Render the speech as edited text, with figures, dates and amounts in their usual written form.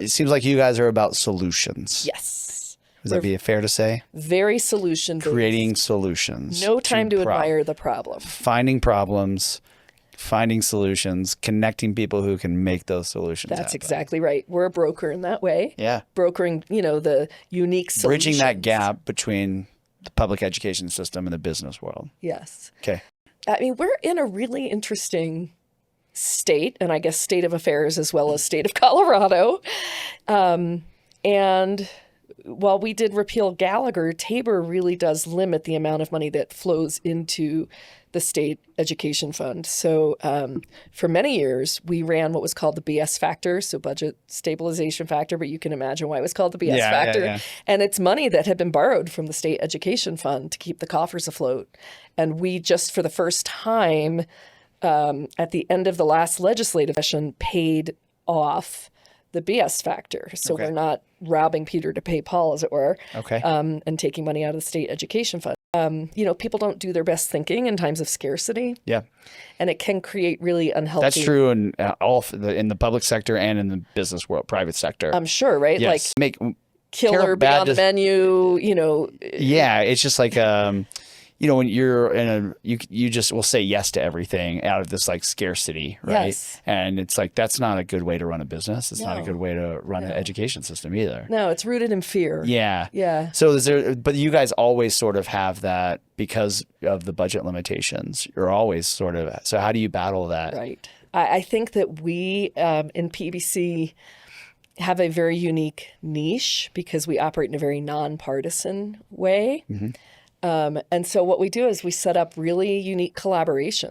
It seems like you guys are about solutions. Yes. Would that be fair to say? Very solution-based. Creating solutions. No time to admire the problem. Finding problems, finding solutions, connecting people who can make those solutions That's happen. exactly right. We're a broker in that way. Yeah. Brokering, the unique solutions. Bridging that gap between the public education system and the business world. Yes. Okay. I mean, we're in a really interesting state, and I guess state of affairs as well as state of Colorado. And while we did repeal Gallagher, Tabor really does limit the amount of money that flows into the state education fund. So for many years, we ran what was called the BS factor, so budget stabilization factor, but you can imagine why it was called the BS factor. Yeah. And it's money that had been borrowed from the state education fund to keep the coffers afloat. And we just, for the first time, at the end of the last legislative session, paid off the BS factor. So we're not robbing Peter to pay Paul, as it were, and taking money out of the state education fund. People don't do their best thinking in times of scarcity. Yeah. And it can create really unhealthy. That's true in in the public sector and in the business world, private sector. I'm sure, right? Yes. Like killer be on the menu, Yeah, it's just like when you're in you just will say yes to everything out of this like scarcity, right? Yes. And it's like that's not a good way to run a business. It's not a good way to run an education system either. No, it's rooted in fear. Yeah. Yeah. So but you guys always sort of have that because of the budget limitations. You're always so how do you battle that? Right. I think that we in PBC have a very unique niche because we operate in a very nonpartisan way. Mm-hmm. And so what we do is we set up really unique collaborations.